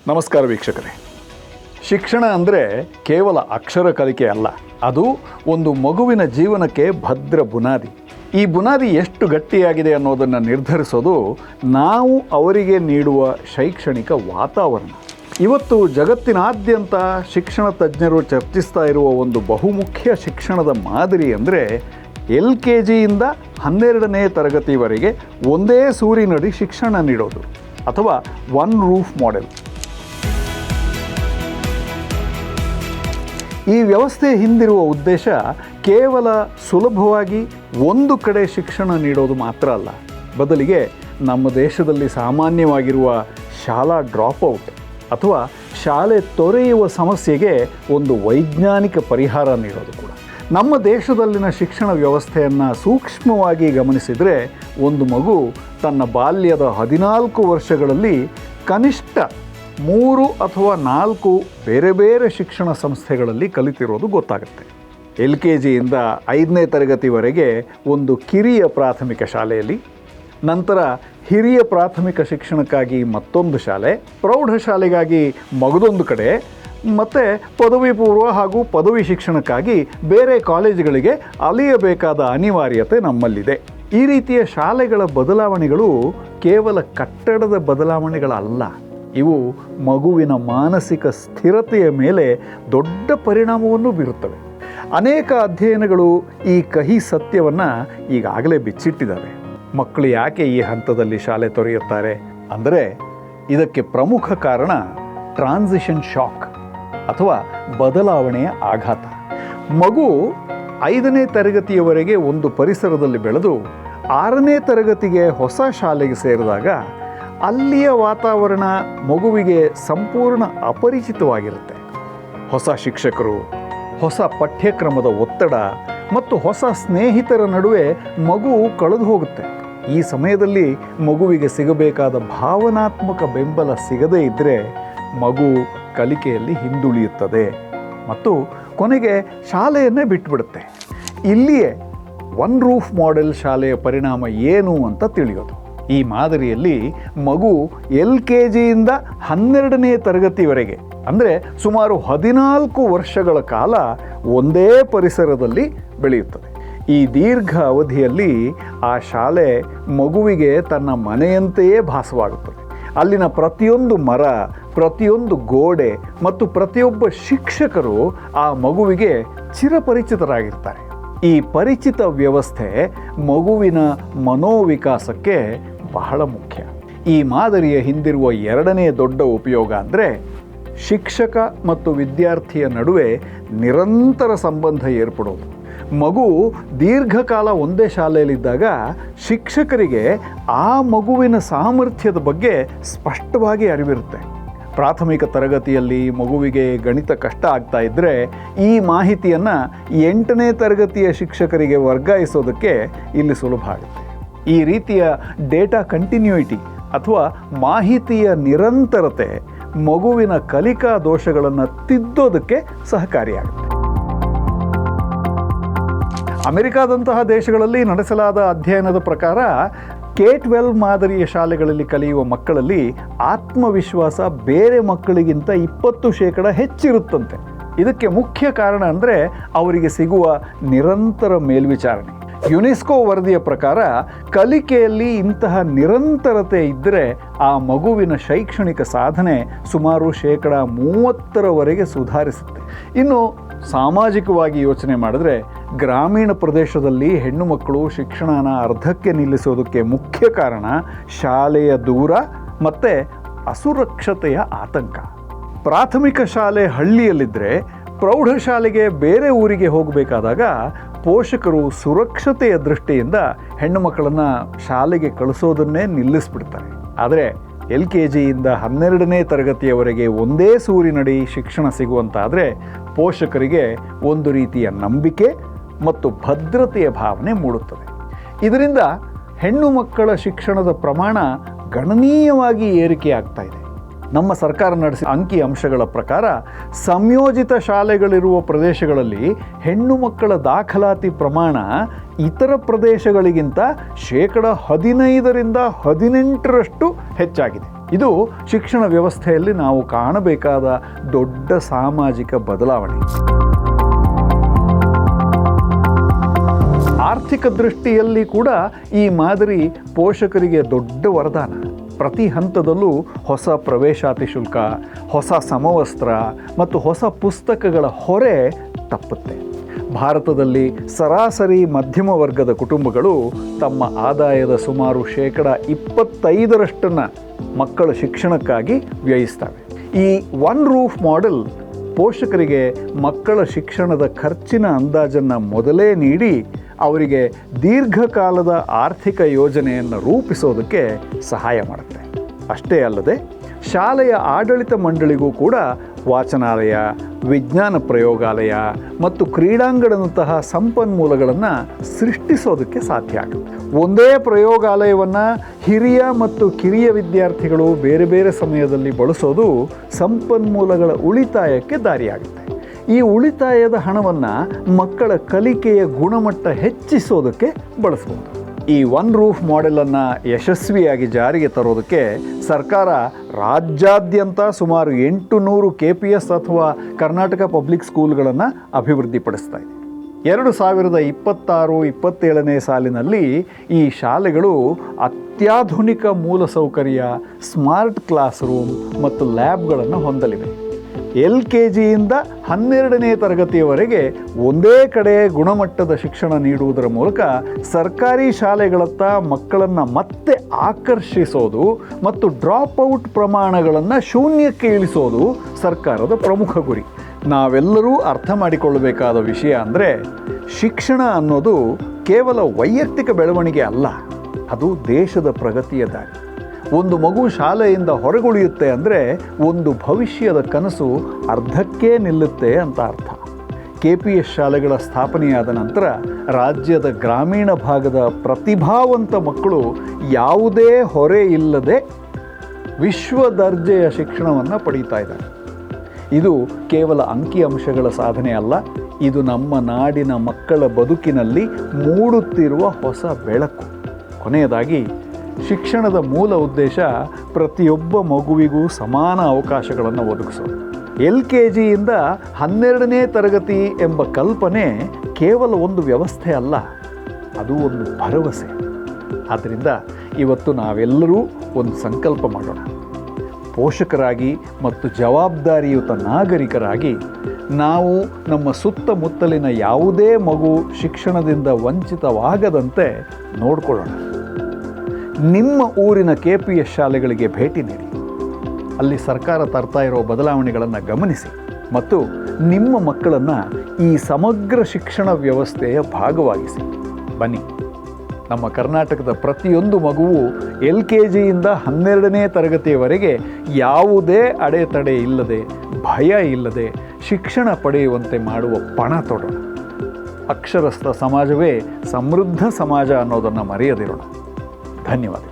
ನಮಸ್ಕಾರ ವೀಕ್ಷಕರೇ. ಶಿಕ್ಷಣ ಅಂದರೆ ಕೇವಲ ಅಕ್ಷರ ಕಲಿಕೆ ಅಲ್ಲ, ಅದು ಒಂದು ಮಗುವಿನ ಜೀವನಕ್ಕೆ ಭದ್ರ ಬುನಾದಿ. ಈ ಬುನಾದಿ ಎಷ್ಟು ಗಟ್ಟಿಯಾಗಿದೆ ಅನ್ನೋದನ್ನು ನಿರ್ಧರಿಸೋದು ನಾವು ಅವರಿಗೆ ನೀಡುವ ಶೈಕ್ಷಣಿಕ ವಾತಾವರಣ. ಇವತ್ತು ಜಗತ್ತಿನಾದ್ಯಂತ ಶಿಕ್ಷಣ ತಜ್ಞರು ಚರ್ಚಿಸ್ತಾ ಇರುವ ಒಂದು ಬಹುಮುಖ್ಯ ಶಿಕ್ಷಣದ ಮಾದರಿ ಅಂದರೆ LKGಯಿಂದ 12ನೇ ತರಗತಿವರೆಗೆ ಒಂದೇ ಸೂರಿನಡಿ ಶಿಕ್ಷಣ ನೀಡೋದು, ಅಥವಾ ಒನ್ ರೂಫ್ ಮಾಡೆಲ್. ಈ ವ್ಯವಸ್ಥೆ ಹಿಂದಿರುವ ಉದ್ದೇಶ ಕೇವಲ ಸುಲಭವಾಗಿ ಒಂದು ಕಡೆ ಶಿಕ್ಷಣ ನೀಡೋದು ಮಾತ್ರ ಅಲ್ಲ, ಬದಲಿಗೆ ನಮ್ಮ ದೇಶದಲ್ಲಿ ಸಾಮಾನ್ಯವಾಗಿರುವ ಶಾಲಾ ಡ್ರಾಪ್ಔಟ್ ಅಥವಾ ಶಾಲೆ ತೊರೆಯುವ ಸಮಸ್ಯೆಗೆ ಒಂದು ವೈಜ್ಞಾನಿಕ ಪರಿಹಾರ ನೀಡೋದು ಕೂಡ. ನಮ್ಮ ದೇಶದಲ್ಲಿನ ಶಿಕ್ಷಣ ವ್ಯವಸ್ಥೆಯನ್ನು ಸೂಕ್ಷ್ಮವಾಗಿ ಗಮನಿಸಿದರೆ ಒಂದು ಮಗು ತನ್ನ ಬಾಲ್ಯದ 14 ವರ್ಷಗಳಲ್ಲಿ ಕನಿಷ್ಠ 3 ಅಥವಾ 4 ಬೇರೆ ಬೇರೆ ಶಿಕ್ಷಣ ಸಂಸ್ಥೆಗಳಲ್ಲಿ ಕಲಿತಿರೋದು ಗೊತ್ತಾಗುತ್ತೆ. LKGಯಿಂದ 5ನೇ ತರಗತಿವರೆಗೆ ಒಂದು ಕಿರಿಯ ಪ್ರಾಥಮಿಕ ಶಾಲೆಯಲ್ಲಿ, ನಂತರ ಹಿರಿಯ ಪ್ರಾಥಮಿಕ ಶಿಕ್ಷಣಕ್ಕಾಗಿ ಮತ್ತೊಂದು ಶಾಲೆ, ಪ್ರೌಢಶಾಲೆಗಾಗಿ ಮಗದೊಂದು ಕಡೆ, ಮತ್ತು ಪದವಿ ಪೂರ್ವ ಹಾಗೂ ಪದವಿ ಶಿಕ್ಷಣಕ್ಕಾಗಿ ಬೇರೆ ಕಾಲೇಜುಗಳಿಗೆ ಅಲಿಯಬೇಕಾದ ಅನಿವಾರ್ಯತೆ ನಮ್ಮಲ್ಲಿದೆ. ಈ ರೀತಿಯ ಶಾಲೆಗಳ ಬದಲಾವಣೆಗಳು ಕೇವಲ ಕಟ್ಟಡದ ಬದಲಾವಣೆಗಳಲ್ಲ, ಇವು ಮಗುವಿನ ಮಾನಸಿಕ ಸ್ಥಿರತೆಯ ಮೇಲೆ ದೊಡ್ಡ ಪರಿಣಾಮವನ್ನು ಬೀರುತ್ತವೆ. ಅನೇಕ ಅಧ್ಯಯನಗಳು ಈ ಕಹಿ ಸತ್ಯವನ್ನು ಈಗಾಗಲೇ ಬಿಚ್ಚಿಟ್ಟಿದ್ದಾವೆ. ಮಕ್ಕಳು ಯಾಕೆ ಈ ಹಂತದಲ್ಲಿ ಶಾಲೆ ತೊರೆಯುತ್ತಾರೆ ಅಂದರೆ ಇದಕ್ಕೆ ಪ್ರಮುಖ ಕಾರಣ ಟ್ರಾನ್ಸಿಷನ್ ಶಾಕ್ ಅಥವಾ ಬದಲಾವಣೆಯ ಆಘಾತ. ಮಗು 5ನೇ ತರಗತಿಯವರೆಗೆ ಒಂದು ಪರಿಸರದಲ್ಲಿ ಬೆಳೆದು 6ನೇ ತರಗತಿಗೆ ಹೊಸ ಶಾಲೆಗೆ ಸೇರಿದಾಗ ಅಲ್ಲಿಯ ವಾತಾವರಣ ಮಗುವಿಗೆ ಸಂಪೂರ್ಣ ಅಪರಿಚಿತವಾಗಿರುತ್ತೆ. ಹೊಸ ಶಿಕ್ಷಕರು, ಹೊಸ ಪಠ್ಯಕ್ರಮದ ಒತ್ತಡ ಮತ್ತು ಹೊಸ ಸ್ನೇಹಿತರ ನಡುವೆ ಮಗು ಕಳೆದು ಹೋಗುತ್ತೆ. ಈ ಸಮಯದಲ್ಲಿ ಮಗುವಿಗೆ ಸಿಗಬೇಕಾದ ಭಾವನಾತ್ಮಕ ಬೆಂಬಲ ಸಿಗದೇ ಇದ್ದರೆ ಮಗು ಕಲಿಕೆಯಲ್ಲಿ ಹಿಂದುಳಿಯುತ್ತದೆ ಮತ್ತು ಕೊನೆಗೆ ಶಾಲೆಯನ್ನೇ ಬಿಟ್ಟುಬಿಡುತ್ತೆ. ಇಲ್ಲಿಯೇ ಒನ್ ರೂಫ್ ಮಾಡೆಲ್ ಶಾಲೆಯ ಪರಿಣಾಮ ಏನು ಅಂತ ತಿಳಿಯೋದು. ಈ ಮಾದರಿಯಲ್ಲಿ ಮಗು LKGಯಿಂದ 12ನೇ ತರಗತಿವರೆಗೆ ಅಂದರೆ ಸುಮಾರು 14 ವರ್ಷಗಳ ಕಾಲ ಒಂದೇ ಪರಿಸರದಲ್ಲಿ ಬೆಳೆಯುತ್ತದೆ. ಈ ದೀರ್ಘ ಅವಧಿಯಲ್ಲಿ ಆ ಶಾಲೆ ಮಗುವಿಗೆ ತನ್ನ ಮನೆಯಂತೆಯೇ ಭಾಸವಾಗುತ್ತದೆ. ಅಲ್ಲಿನ ಪ್ರತಿಯೊಂದು ಮರ, ಪ್ರತಿಯೊಂದು ಗೋಡೆ ಮತ್ತು ಪ್ರತಿಯೊಬ್ಬ ಶಿಕ್ಷಕರು ಆ ಮಗುವಿಗೆ ಚಿರಪರಿಚಿತರಾಗಿರ್ತಾರೆ. ಈ ಪರಿಚಿತ ವ್ಯವಸ್ಥೆ ಮಗುವಿನ ಮನೋವಿಕಾಸಕ್ಕೆ ಬಹಳ ಮುಖ್ಯ. ಈ ಮಾದರಿಯ ಹಿಂದಿರುವ 2ನೇ ದೊಡ್ಡ ಉಪಯೋಗ ಅಂದರೆ ಶಿಕ್ಷಕ ಮತ್ತು ವಿದ್ಯಾರ್ಥಿಯ ನಡುವೆ ನಿರಂತರ ಸಂಬಂಧ ಏರ್ಪಡೋದು. ಮಗು ದೀರ್ಘಕಾಲ ಒಂದೇ ಶಾಲೆಯಲ್ಲಿದ್ದಾಗ ಶಿಕ್ಷಕರಿಗೆ ಆ ಮಗುವಿನ ಸಾಮರ್ಥ್ಯದ ಬಗ್ಗೆ ಸ್ಪಷ್ಟವಾಗಿ ಅರಿವಿರುತ್ತೆ. ಪ್ರಾಥಮಿಕ ತರಗತಿಯಲ್ಲಿ ಮಗುವಿಗೆ ಗಣಿತ ಕಷ್ಟ ಆಗ್ತಾ ಇದ್ದರೆ ಈ ಮಾಹಿತಿಯನ್ನು 8ನೇ ತರಗತಿಯ ಶಿಕ್ಷಕರಿಗೆ ವರ್ಗಾಯಿಸೋದಕ್ಕೆ ಇಲ್ಲಿ ಸುಲಭ ಆಗುತ್ತೆ. ಈ ರೀತಿಯ ಡೇಟಾ ಕಂಟಿನ್ಯೂಯಿಟಿ ಅಥವಾ ಮಾಹಿತಿಯ ನಿರಂತರತೆ ಮಗುವಿನ ಕಲಿಕಾ ದೋಷಗಳನ್ನು ತಿದ್ದೋದಕ್ಕೆ ಸಹಕಾರಿಯಾಗುತ್ತೆ. ಅಮೆರಿಕಾದಂತಹ ದೇಶಗಳಲ್ಲಿ ನಡೆಸಲಾದ ಅಧ್ಯಯನದ ಪ್ರಕಾರ K-12 ಮಾದರಿಯ ಶಾಲೆಗಳಲ್ಲಿ ಕಲಿಯುವ ಮಕ್ಕಳಲ್ಲಿ ಆತ್ಮವಿಶ್ವಾಸ ಬೇರೆ ಮಕ್ಕಳಿಗಿಂತ 20% ಹೆಚ್ಚಿರುತ್ತಂತೆ. ಇದಕ್ಕೆ ಮುಖ್ಯ ಕಾರಣ ಅಂದರೆ ಅವರಿಗೆ ಸಿಗುವ ನಿರಂತರ ಮೇಲ್ವಿಚಾರಣೆ. ಯುನೆಸ್ಕೋ ವರದಿಯ ಪ್ರಕಾರ ಕಲಿಕೆಯಲ್ಲಿ ಇಂತಹ ನಿರಂತರತೆ ಇದ್ದರೆ ಆ ಮಗುವಿನ ಶೈಕ್ಷಣಿಕ ಸಾಧನೆ ಸುಮಾರು 30%ವರೆಗೆ ಸುಧಾರಿಸುತ್ತೆ. ಇನ್ನು ಸಾಮಾಜಿಕವಾಗಿ ಯೋಚನೆ ಮಾಡಿದ್ರೆ ಗ್ರಾಮೀಣ ಪ್ರದೇಶದಲ್ಲಿ ಹೆಣ್ಣು ಮಕ್ಕಳು ಶಿಕ್ಷಣನ ಅರ್ಧಕ್ಕೆ ನಿಲ್ಲಿಸೋದಕ್ಕೆ ಮುಖ್ಯ ಕಾರಣ ಶಾಲೆಯ ದೂರ ಮತ್ತು ಅಸುರಕ್ಷತೆಯ ಆತಂಕ. ಪ್ರಾಥಮಿಕ ಶಾಲೆ ಹಳ್ಳಿಯಲ್ಲಿದ್ದರೆ ಪ್ರೌಢಶಾಲೆಗೆ ಬೇರೆ ಊರಿಗೆ ಹೋಗಬೇಕಾದಾಗ ಪೋಷಕರು ಸುರಕ್ಷತೆಯ ದೃಷ್ಟಿಯಿಂದ ಹೆಣ್ಣು ಮಕ್ಕಳನ್ನು ಶಾಲೆಗೆ ಕಳಿಸೋದನ್ನೇ ನಿಲ್ಲಿಸ್ಬಿಡ್ತಾರೆ. ಆದರೆ LKGಯಿಂದ 12ನೇ ತರಗತಿಯವರೆಗೆ ಒಂದೇ ಸೂರಿನಡಿ ಶಿಕ್ಷಣ ಸಿಗುವಂತಾದರೆ ಪೋಷಕರಿಗೆ ಒಂದು ರೀತಿಯ ನಂಬಿಕೆ ಮತ್ತು ಭದ್ರತೆಯ ಭಾವನೆ ಮೂಡುತ್ತದೆ. ಇದರಿಂದ ಹೆಣ್ಣು ಮಕ್ಕಳ ಶಿಕ್ಷಣದ ಪ್ರಮಾಣ ಗಣನೀಯವಾಗಿ ಏರಿಕೆಯಾಗ್ತಾ ಇದೆ. ನಮ್ಮ ಸರ್ಕಾರ ನಡೆಸಿದ ಅಂಕಿ ಅಂಶಗಳ ಪ್ರಕಾರ ಸಂಯೋಜಿತ ಶಾಲೆಗಳಿರುವ ಪ್ರದೇಶಗಳಲ್ಲಿ ಹೆಣ್ಣು ಮಕ್ಕಳ ದಾಖಲಾತಿ ಪ್ರಮಾಣ ಇತರ ಪ್ರದೇಶಗಳಿಗಿಂತ 15% ರಿಂದ 18% ಹೆಚ್ಚಾಗಿದೆ. ಇದು ಶಿಕ್ಷಣ ವ್ಯವಸ್ಥೆಯಲ್ಲಿ ನಾವು ಕಾಣಬೇಕಾದ ದೊಡ್ಡ ಸಾಮಾಜಿಕ ಬದಲಾವಣೆ. ಆರ್ಥಿಕ ದೃಷ್ಟಿಯಲ್ಲಿ ಕೂಡ ಈ ಮಾದರಿ ಪೋಷಕರಿಗೆ ದೊಡ್ಡ ವರದಾನ. ಪ್ರತಿ ಹಂತದಲ್ಲೂ ಹೊಸ ಪ್ರವೇಶಾತಿ ಶುಲ್ಕ, ಹೊಸ ಸಮವಸ್ತ್ರ ಮತ್ತು ಹೊಸ ಪುಸ್ತಕಗಳ ಹೊರೆ ತಪ್ಪುತ್ತೆ. ಭಾರತದಲ್ಲಿ ಸರಾಸರಿ ಮಧ್ಯಮ ವರ್ಗದ ಕುಟುಂಬಗಳು ತಮ್ಮ ಆದಾಯದ ಸುಮಾರು 25% ಮಕ್ಕಳ ಶಿಕ್ಷಣಕ್ಕಾಗಿ ವ್ಯಯಿಸ್ತವೆ. ಈ ಒನ್ ರೂಫ್ ಮಾಡೆಲ್ ಪೋಷಕರಿಗೆ ಮಕ್ಕಳ ಶಿಕ್ಷಣದ ಖರ್ಚಿನ ಅಂದಾಜನ್ನು ಮೊದಲೇ ನೀಡಿ ಅವರಿಗೆ ದೀರ್ಘಕಾಲದ ಆರ್ಥಿಕ ಯೋಜನೆಯನ್ನು ರೂಪಿಸೋದಕ್ಕೆ ಸಹಾಯ ಮಾಡುತ್ತೆ. ಅಷ್ಟೇ ಅಲ್ಲದೆ ಶಾಲೆಯ ಆಡಳಿತ ಮಂಡಳಿಗೂ ಕೂಡ ವಾಚನಾಲಯ, ವಿಜ್ಞಾನ ಪ್ರಯೋಗಾಲಯ ಮತ್ತು ಕ್ರೀಡಾಂಗಣದಂತಹ ಸಂಪನ್ಮೂಲಗಳನ್ನು ಸೃಷ್ಟಿಸೋದಕ್ಕೆ ಸಾಧ್ಯ ಆಗುತ್ತೆ. ಒಂದೇ ಪ್ರಯೋಗಾಲಯವನ್ನು ಹಿರಿಯ ಮತ್ತು ಕಿರಿಯ ವಿದ್ಯಾರ್ಥಿಗಳು ಬೇರೆ ಬೇರೆ ಸಮಯದಲ್ಲಿ ಬಳಸೋದು ಸಂಪನ್ಮೂಲಗಳ ಉಳಿತಾಯಕ್ಕೆ ದಾರಿಯಾಗುತ್ತೆ. ಈ ಉಳಿತಾಯದ ಹಣವನ್ನು ಮಕ್ಕಳ ಕಲಿಕೆಯ ಗುಣಮಟ್ಟ ಹೆಚ್ಚಿಸೋದಕ್ಕೆ ಬಳಸ್ಬೋದು. ಈ ಒನ್ ರೂಫ್ ಮಾಡೆಲನ್ನು ಯಶಸ್ವಿಯಾಗಿ ಜಾರಿಗೆ ತರೋದಕ್ಕೆ ಸರ್ಕಾರ ರಾಜ್ಯಾದ್ಯಂತ ಸುಮಾರು 800 KPS ಅಥವಾ ಕರ್ನಾಟಕ ಪಬ್ಲಿಕ್ ಸ್ಕೂಲ್ಗಳನ್ನು ಅಭಿವೃದ್ಧಿಪಡಿಸ್ತಾ ಇದೆ. 2026-27ನೇ ಸಾಲಿನಲ್ಲಿ ಈ ಶಾಲೆಗಳು ಅತ್ಯಾಧುನಿಕ ಮೂಲಸೌಕರ್ಯ, ಸ್ಮಾರ್ಟ್ ಕ್ಲಾಸ್ ರೂಮ್ ಮತ್ತು ಲ್ಯಾಬ್ಗಳನ್ನು ಹೊಂದಲಿವೆ. LKGಯಿಂದ 12ನೇ ತರಗತಿಯವರೆಗೆ ಒಂದೇ ಕಡೆ ಗುಣಮಟ್ಟದ ಶಿಕ್ಷಣ ನೀಡುವುದರ ಮೂಲಕ ಸರ್ಕಾರಿ ಶಾಲೆಗಳತ್ತ ಮಕ್ಕಳನ್ನು ಮತ್ತೆ ಆಕರ್ಷಿಸೋದು ಮತ್ತು ಡ್ರಾಪ್ಔಟ್ ಪ್ರಮಾಣಗಳನ್ನು ಶೂನ್ಯಕ್ಕೆ ಇಳಿಸೋದು ಸರ್ಕಾರದ ಪ್ರಮುಖ ಗುರಿ. ನಾವೆಲ್ಲರೂ ಅರ್ಥ ಮಾಡಿಕೊಳ್ಳಬೇಕಾದ ವಿಷಯ ಅಂದರೆ, ಶಿಕ್ಷಣ ಅನ್ನೋದು ಕೇವಲ ವೈಯಕ್ತಿಕ ಬೆಳವಣಿಗೆ ಅಲ್ಲ, ಅದು ದೇಶದ ಪ್ರಗತಿಯ ದಾರಿ. ಒಂದು ಮಗು ಶಾಲೆಯಿಂದ ಹೊರಗುಳಿಯುತ್ತೆ ಅಂದರೆ ಒಂದು ಭವಿಷ್ಯದ ಕನಸು ಅರ್ಧಕ್ಕೇ ನಿಲ್ಲುತ್ತೆ ಅಂತ ಅರ್ಥ. KPS ಶಾಲೆಗಳ ಸ್ಥಾಪನೆಯಾದ ನಂತರ ರಾಜ್ಯದ ಗ್ರಾಮೀಣ ಭಾಗದ ಪ್ರತಿಭಾವಂತ ಮಕ್ಕಳು ಯಾವುದೇ ಹೊರೆ ಇಲ್ಲದೆ ವಿಶ್ವ ದರ್ಜೆಯ ಶಿಕ್ಷಣವನ್ನು ಪಡೀತಾ ಇದ್ದಾರೆ. ಇದು ಕೇವಲ ಅಂಕಿಅಂಶಗಳ ಸಾಧನೆ ಅಲ್ಲ, ಇದು ನಮ್ಮ ನಾಡಿನ ಮಕ್ಕಳ ಬದುಕಿನಲ್ಲಿ ಮೂಡುತ್ತಿರುವ ಹೊಸ ಬೆಳಕು. ಕೊನೆಯದಾಗಿ, ಶಿಕ್ಷಣದ ಮೂಲ ಉದ್ದೇಶ ಪ್ರತಿಯೊಬ್ಬ ಮಗುವಿಗೂ ಸಮಾನ ಅವಕಾಶಗಳನ್ನು ಒದಗಿಸೋದು. LKGಯಿಂದ 12ನೇ ತರಗತಿ ಎಂಬ ಕಲ್ಪನೆ ಕೇವಲ ಒಂದು ವ್ಯವಸ್ಥೆ ಅಲ್ಲ, ಅದು ಒಂದು ಭರವಸೆ. ಆದ್ದರಿಂದ ಇವತ್ತು ನಾವೆಲ್ಲರೂ ಒಂದು ಸಂಕಲ್ಪ ಮಾಡೋಣ. ಪೋಷಕರಾಗಿ ಮತ್ತು ಜವಾಬ್ದಾರಿಯುತ ನಾಗರಿಕರಾಗಿ ನಾವು ನಮ್ಮ ಸುತ್ತಮುತ್ತಲಿನ ಯಾವುದೇ ಮಗು ಶಿಕ್ಷಣದಿಂದ ವಂಚಿತವಾಗದಂತೆ ನೋಡಿಕೊಳ್ಳೋಣ. ನಿಮ್ಮ ಊರಿನ KPS ಶಾಲೆಗಳಿಗೆ ಭೇಟಿ ನೀಡಿ, ಅಲ್ಲಿ ಸರ್ಕಾರ ತರ್ತಾ ಇರೋ ಬದಲಾವಣೆಗಳನ್ನು ಗಮನಿಸಿ ಮತ್ತು ನಿಮ್ಮ ಮಕ್ಕಳನ್ನು ಈ ಸಮಗ್ರ ಶಿಕ್ಷಣ ವ್ಯವಸ್ಥೆಯ ಭಾಗವಾಗಿಸಿ. ಬನ್ನಿ, ನಮ್ಮ ಕರ್ನಾಟಕದ ಪ್ರತಿಯೊಂದು ಮಗುವು LKGಯಿಂದ 12ನೇ ತರಗತಿಯವರೆಗೆ ಯಾವುದೇ ಅಡೆತಡೆ ಇಲ್ಲದೆ, ಭಯ ಇಲ್ಲದೆ ಶಿಕ್ಷಣ ಪಡೆಯುವಂತೆ ಮಾಡುವ ಪಣ ತೊಡೋಣ. ಅಕ್ಷರಸ್ಥ ಸಮಾಜವೇ ಸಮೃದ್ಧ ಸಮಾಜ ಅನ್ನೋದನ್ನು ಮರೆಯದಿರೋಣ. ಧನ್ಯವಾದ.